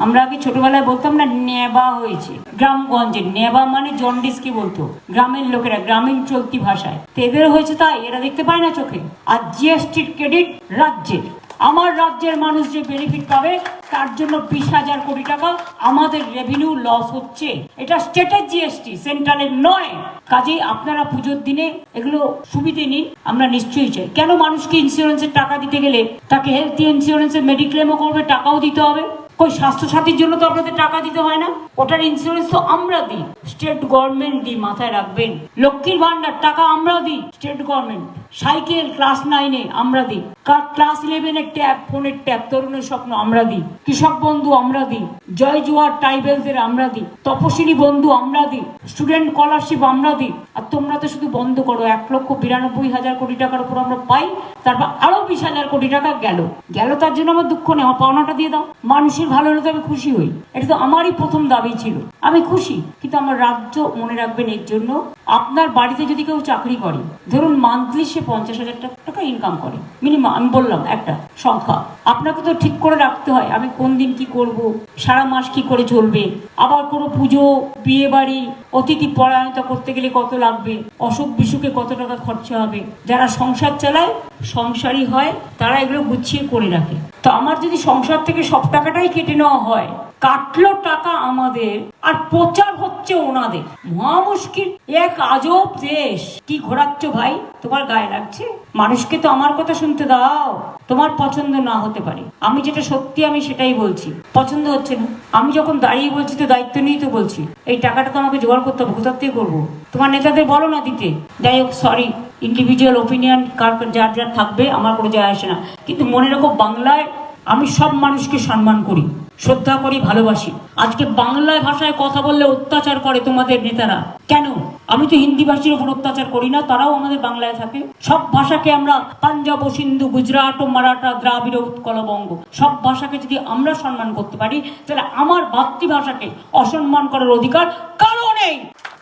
আমরা আগে ছোটবেলায় বলতাম না নেবা হয়েছে, গ্রামগঞ্জে নেবা মানে জন্ডিস কি বলতো গ্রামের লোকেরা, গ্রামীণ চলতি ভাষায়। তো এদের হয়েছে তাই, এরা দেখতে পায় না চোখে। আর জিএসটির ক্রেডিট রাজ্যের। আমার রাজ্যের মানুষ যে বেনিফিট পাবে তার জন্য 20,000 কোটি টাকা আমাদের রেভিনিউ লস হচ্ছে। এটা স্টেটের জিএসটি, সেন্ট্রালের নয়। কাজেই আপনারা পুজোর দিনে এগুলো সুবিধে নিন, আমরা নিশ্চয়ই চাই। কেন মানুষকে ইন্স্যুরেন্সের টাকা দিতে গেলে তাকে হেলথ ইন্স্যুরেন্সের মেডিক্লেমও করবে, টাকাও দিতে হবে? কই স্বাস্থ্য সাথীর জন্য তো আপনাদের টাকা দিতে হয় না? ওটার ইন্স্যুরেন্স তো আমরা দিই, স্টেট গভর্নমেন্ট দিই, মাথায় রাখবেন। লক্ষ্মীর ভান্ডার টাকা আমরা দিই, স্টেট গভর্নমেন্ট। সাইকেল ক্লাস 9-এ আমরা দিই, ক্লাস 11-এর ট্যাব, ফোনের ট্যাব, তরুণের স্বপ্ন আমরা দিই, কৃষক বন্ধু আমরা দিই, জয় জোয়ার ট্রাইবেলদের আমরা দিই, তপশিলি বন্ধু আমরা দিই, স্টুডেন্ট স্কলারশিপ আমরা দিই। আর তোমরা তো শুধু বন্ধ করো। 1,92,000 কোটি টাকার উপর আমরা পাই, তারপর আরো 20,000 কোটি টাকা গেল। তার জন্য আমার দুঃখ নেই, আমার পাওনাটা দিয়ে দাও। মানুষের ভালো হলে তো আমি খুশি হই, এটা তো আমারই প্রথম দাবি ছিল, আমি খুশি। কিন্তু আমার রাজ্য, মনে রাখবেন, এর জন্য আপনার বাড়িতে যদি কেউ চাকরি করে, ধরুন মান্থলি সে 50,000 টাকা ইনকাম করে মিনিমাম, আমি বললাম একটা সংখ্যা, আপনাকে তো ঠিক করে রাখতে হয় আমি কোন দিন কি করব, সারা মাস কি করে চলবে, আবার কোনো পুজো, বিয়ে বাড়ি, অতিথি পরায়ণতা করতে গেলে কত লাগবে, অসুখ বিসুখে কত টাকা খরচা হবে। যারা সংসার চালায়, সংসারী হয়, তারা এগুলো গুছিয়ে করে রাখে। তো আমার যদি সংসার থেকে সব টাকাটাই কেটে নেওয়া হয়, কাটলো টাকা আমাদের, আর প্রচার হচ্ছে ওনাদের, মহা মুশকিল। এক আজব দেশ। কি ঘোরাচ্ছ ভাই, তোমার গায়ে লাগছে? মানুষকে তো আমার কথা শুনতে দাও। তোমার পছন্দ না হতে পারে, আমি যেটা সত্যি আমি সেটাই বলছি। পছন্দ হচ্ছে না, আমি যখন দাঁড়িয়ে বলছি তো দায়িত্ব নিয়েই তো বলছি। এই টাকাটা তো আমাকে জোগাড় করতে হবে, কোথার থেকে করবো? তোমার নেতাদের বলো না দিতে। যাই হোক, সরি, ইন্ডিভিজুয়াল ওপিনিয়ন কার যার যার থাকবে, আমার কোনো যায় আসে না। কিন্তু মনে রাখো, বাংলায় আমি সব মানুষকে সম্মান করি, শ্রদ্ধা করি, ভালোবাসি। আজকে বাংলায় ভাষায় কথা বললে অত্যাচার করে তোমাদের নেতারা। কেন? আমি তো হিন্দি ভাষীর উপর অত্যাচার করি না, তারাও আমাদের বাংলায় থাকে। সব ভাষাকে আমরা, পাঞ্জাব ও সিন্ধু, গুজরাট ও মারাঠা, দ্রাবিড় উৎকল বঙ্গ, সব ভাষাকে যদি আমরা সম্মান করতে পারি, তাহলে আমার মাতৃভাষাকে অসম্মান করার অধিকার কারো নেই।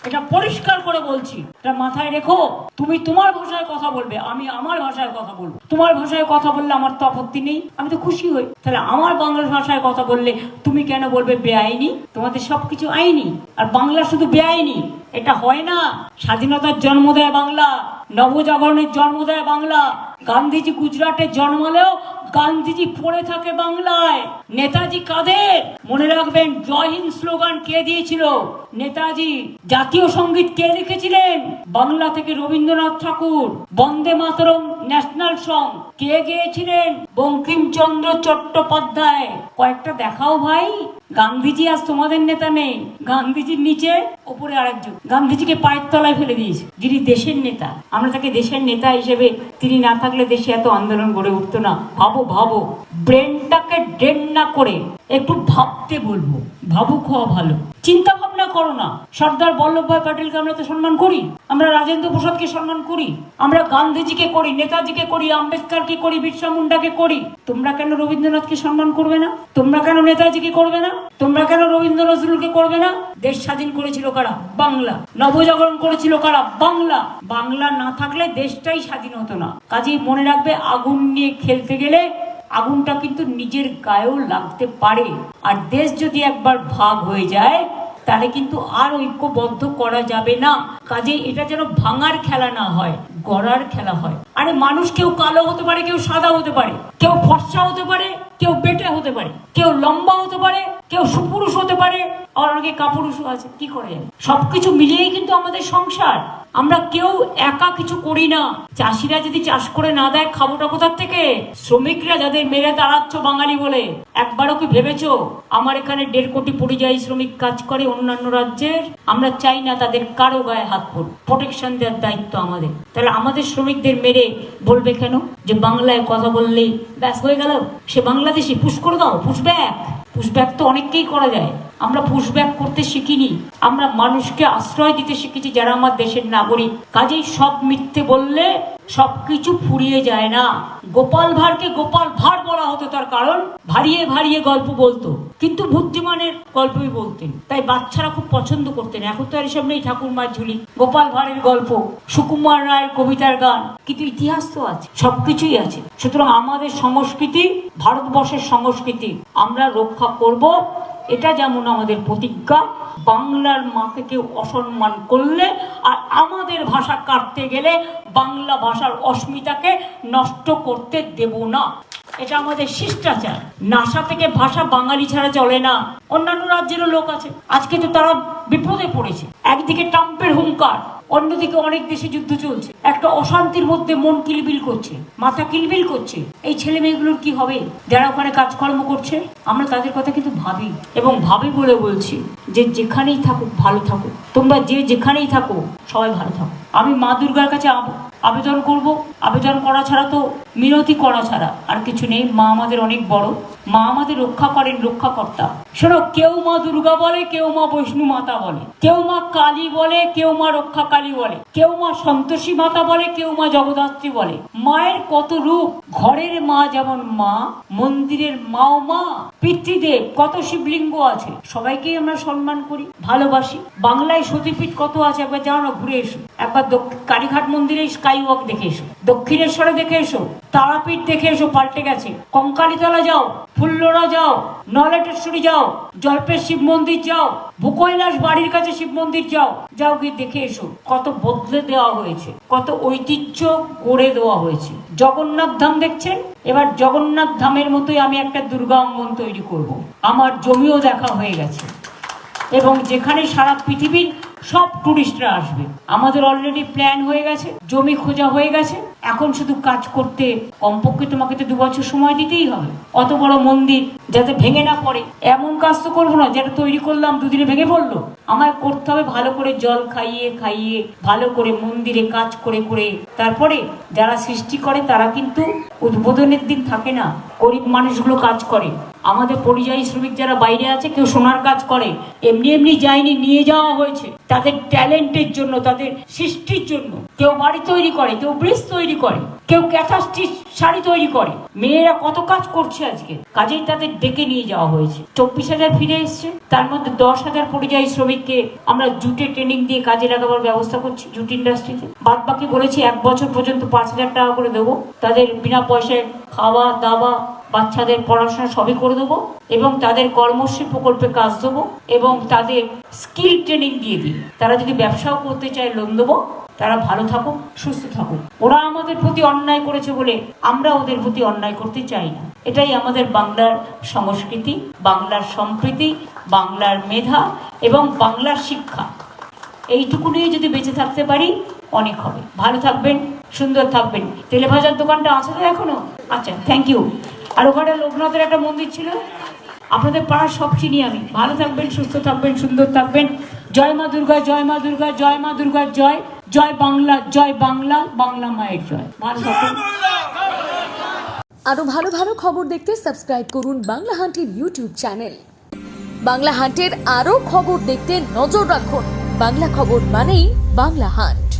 এটা পরিষ্কার করে বলছি, এটা মাথায় রেখো। তুমি তোমার ভাষায় কথা বলবে, আমি আমার ভাষায় কথা বলবো। তোমার ভাষায় কথা বললে আমার তো আপত্তি নেই, আমি তো খুশি হই। তাহলে আমার বাংলা ভাষায় কথা বললে তুমি কেন বলবে বেআইনি? তোমাদের সবকিছু আইনি, আর বাংলা শুধু বেআইনি। এটা হয় না। স্বাধীনতার জন্ম দেয় বাংলা, নবজাগরণের জন্ম দেয় বাংলা। গান্ধীজি গুজরাটে জন্মালেও গান্ধীজি পড়ে থাকে বাংলায়। নেতাজি কাদের? মনে রাখবেন, জয় হিন্দ স্লোগান কে দিয়েছিল? নেতাজি। জাতীয় সঙ্গীত কে লিখেছিলেন? বাংলা থেকে রবীন্দ্রনাথ ঠাকুর। বন্দে মাতরম ন্যাশনাল সং কে গেয়েছিলেন? বঙ্কিমচন্দ্র চট্টোপাধ্যায়। কয়েকটা দেখাও ভাই। গান্ধীজি আজ তোমাদের নেতা নেই, গান্ধীজির নিচে ওপরে আরেকজন। গান্ধীজিকে পায়ের তলায় ফেলে দিয়েছে, যিনি দেশের নেতা। আমরা তাকে দেশের নেতা হিসেবে, তিনি না থাকলে দেশে এত আন্দোলন গড়ে উঠতো না। ভাবো ভাবো, ব্রেনটাকে ড্রেন না করে একটু ভাবতে বলবো। ভাবুক হওয়া ভালো, চিন্তা ভাবনা করো না। সর্দার বল্লভভাই প্যাটেলকে আমরা তো সম্মান করি, আমরা রাজেন্দ্র প্রসাদকে সম্মান করি, আমরা গান্ধীজিকে করি, নেতাজিকে করি, আম্বেদকরকে করি, বিরসা মুন্ডাকে করি। তোমরা কেন রবীন্দ্রনাথকে সম্মান করবে না? তোমরা কেন নেতাজিকে করবে না? তোমরা কেন রবীন্দ্র নজরুলকে করবে না? দেশ স্বাধীন করেছিল কারা? বাংলা। নবজাগরণ করেছিল কারা? বাংলা। বাংলা না থাকলে দেশটাই স্বাধীন হতো না। কাজেই মনে রাখবে, আগুন নিয়ে খেলতে গেলে আগুনটা কিন্তু নিজের গায়েও লাগতে পারে। আর দেশ যদি একবার ভাগ হয়ে যায়, তাহলে কিন্তু আর ঐক্যবদ্ধ করা যাবে না। কাজেই এটা যেন ভাঙার খেলা না হয়, গড়ার খেলা হয়। আরে মানুষ কেউ কালো হতে পারে, কেউ সাদা হতে পারে, কেউ ফর্সা হতে পারে, কেউ বেটে হতে পারে, কেউ লম্বা হতে পারে, কেউ সুপুরুষ হতে পারে, আর অনেকে কাপুরুষও আছে। কি করে যায়? সবকিছু মিলিয়েই কিন্তু আমাদের সংসার। আমরা কেউ একা কিছু করি না। চাষিরা যদি চাষ করে না দেয়, খাবোটা কোথার থেকে? শ্রমিকরা যাদের মেরে দাঁড়াচ্ছ বাঙালি বলে, একবারও কি ভেবেছো আমার এখানে 1.5 কোটি পরিযায়ী শ্রমিক কাজ করে অন্যান্য রাজ্যের? আমরা চাই না তাদের কারো গায়ে হাত পড়ুক, প্রোটেকশন দেওয়ার দায়িত্ব আমাদের। তাহলে আমাদের শ্রমিকদের মেরে বলবে কেন যে বাংলায় কথা বললেই ব্যাস হয়ে গেল, সে বাংলাদেশি? পুশ করে দাও, পুশব্যাক। পুশব্যাক তো অনেককেই করা যায়, আমরা পুশব্যাক করতে শিখিনি। আমরা মানুষকে আশ্রয় দিতে শিখেছি যারা আমার দেশের নাগরিক। কাজেই সব মিথ্যে বললে সবকিছু ফুরিয়ে যায় না। গোপাল ভাঁড়কে গোপাল ভাঁড় বলা হতো, তার কারণ ভারিয়ে ভারিয়ে গল্প বলতো, কিন্তু বুদ্ধিমানের গল্পই বলতেন, তাই বাচ্চারা খুব পছন্দ করতেন। এখন তো আর এসব নেই, ঠাকুরমার ঝুলি, গোপাল ভাঁড়ের গল্প, সুকুমার রায়ের কবিতার গান, কিন্তু ইতিহাস তো আছে, সবকিছুই আছে। সুতরাং আমাদের সংস্কৃতি, ভারতবর্ষের সংস্কৃতি আমরা রক্ষা করব, এটা যেমন আমাদের প্রতিজ্ঞা, বাংলার মাকে কেউ অসম্মান করলে আর আমাদের ভাষা কাটতে গেলে বাংলা ভাষার অস্মিতাকে নষ্ট করতে দেব না। এটা আমাদের শিষ্টাচার। নাসা থেকে ভাষা বাঙালি ছাড়া চলে না। অন্যান্য রাজ্যেরও লোক আছে, আজকে তো তারা বিপদে পড়েছে। একদিকে ট্রাম্পের হুঙ্কার, অন্যদিকে অনেক দেশে যুদ্ধ চলছে, একটা অশান্তির মধ্যে মন কিলবিল করছে, মাথা কিলবিল করছে। এই ছেলে মেয়েগুলোর কি হবে যারা ওখানে কাজকর্ম করছে? আমরা তাদের কথা কিন্তু ভাবি, এবং ভাবি বলে বলছি যে যেখানেই থাকুক ভালো থাকুক, তোমরা যে যেখানেই থাকো সবাই ভালো থাকো। আমি মা দুর্গার কাছে আবেদন করব, আবেদন করা ছাড়া তো, মিনতি করা ছাড়া আর কিছু নেই। মা আমাদের অনেক বড়, মা আমাদের রক্ষা করেন, রক্ষাকর্তা। শোনো, কেউ মা দুর্গা বলে, কেউ মা বৈষ্ণু মাতা বলে, কেউ মা কালী বলে, কেউ মা রক্ষা কালী বলে, কেউ মা সন্তোষী মাতা বলে, কেউ মা জগদ্ধাত্রী বলে। মায়ের কত রূপ, ঘরের মা যেমন মা, মন্দিরের মাও মা। পিতৃদেব কত শিবলিঙ্গ আছে, সবাইকেই আমরা সম্মান করি, ভালোবাসি। বাংলায় সতীপীঠ কত আছে, একবার যাও না, ঘুরে এসো। একবার কালীঘাট মন্দিরে স্কাই ওয়াক দেখে এসো, দক্ষিণেশ্বরে দেখে এসো, তারাপীঠ দেখে এসো, পাল্টে গেছে। কঙ্কালীতলা যাও, ফুল্লরা যাও, নলেটেশ্বরী যাও, জল্পের শিব মন্দির যাও, ভূকৈলাস বাড়ির কাছে শিব মন্দির যাও, যাও গিয়ে দেখে এসো। কত বদলে দেওয়া হয়েছে, কত ঐতিহ্য গড়ে দেওয়া হয়েছে। জগন্নাথ ধাম দেখছেন, এবার জগন্নাথ ধামের মতোই আমি একটা দুর্গা অঙ্গন তৈরি করব। আমার জমিও দেখা হয়ে গেছে, এবং যেখানে সারা পৃথিবীর সব টুরিস্টরা আসবে। আমাদের অলরেডি প্ল্যান হয়ে গেছে, জমি খোঁজা হয়ে গেছে। এখন শুধু কাজ করতে কমপক্ষে তোমাকে তো 2 বছর সময় দিতেই হবে। অত বড় মন্দির যাতে ভেঙে না পড়ে, এমন কাজ তো করবো না যেটা তৈরি করলাম 2 দিনে ভেঙে পড়লো। আমায় করতে হবে ভালো করে জল খাইয়ে খাইয়ে, ভালো করে মন্দিরে কাজ করে করে। তারপরে যারা সৃষ্টি করে তারা কিন্তু উদ্বোধনের দিন থাকে না, গরিব মানুষগুলো কাজ করে। আমাদের পরিযায়ী শ্রমিক যারা বাইরে আছে, কেউ সোনার কাজ করে, এমনি এমনি যায়নি, নিয়ে যাওয়া হয়েছে তাদের ট্যালেন্টের জন্য, তাদের সৃষ্টির জন্য। কেউ বাড়ি তৈরি করে, কেউ ব্রিজ তৈরি করে, কেউ ক্যাথা স্টিচ শাড়ি তৈরি করে। মেয়েরা কত কাজ করছে আজকে, কাজেই তাদের ডেকে নিয়ে যাওয়া হয়েছে। 24,000 ফিরে এসছে, তার মধ্যে 10,000 পরিযায়ী শ্রমিককে আমরা জুটে ট্রেনিং দিয়ে কাজে লাগাবার ব্যবস্থা করছি জুট ইন্ডাস্ট্রিতে। বাদ বাকি বলেছি 1 বছর পর্যন্ত 5,000 টাকা করে দেবো, তাদের বিনা পয়সায় খাওয়া দাওয়া, বাচ্চাদের পড়াশোনা সবই করে দেবো, এবং তাদের কর্মশ্রী প্রকল্পে কাজ দেবো, এবং তাদের স্কিল ট্রেনিং দিয়ে দিই। তারা যদি ব্যবসাও করতে চায় লোন দেবো। তারা ভালো থাকুক, সুস্থ থাকুক। ওরা আমাদের প্রতি অন্যায় করেছে বলে আমরা ওদের প্রতি অন্যায় করতে চাই না। এটাই আমাদের বাংলার সংস্কৃতি, বাংলার সম্প্রীতি, বাংলার মেধা এবং বাংলার শিক্ষা। এইটুকু নিয়ে যদি বেঁচে থাকতে পারি অনেক হবে। ভালো থাকবেন, সুন্দর থাকবেন। তেলে ভাজার দোকানটা আছে তো এখনো? আচ্ছা, থ্যাংক ইউ। আর ওখানে লোকনাথের একটা মন্দির ছিল, আপনাদের পাড়ার সব চিনি আমি। ভালো থাকবেন, সুস্থ থাকবেন, সুন্দর থাকবেন। জয় মা দুর্গা, জয় মা দুর্গা, জয় মা দুর্গা, জয় জয় বাংলা, জয় বাংলা, বাংলা মায়ের জয়। ভালো থাকবেন। আরো ভালো ভালো খবর দেখতে সাবস্ক্রাইব করুন বাংলা হান্টের ইউটিউব চ্যানেল। বাংলা হান্টের আরো খবর দেখতে নজর রাখুন। বাংলা খবর মানেই বাংলা হান্ট।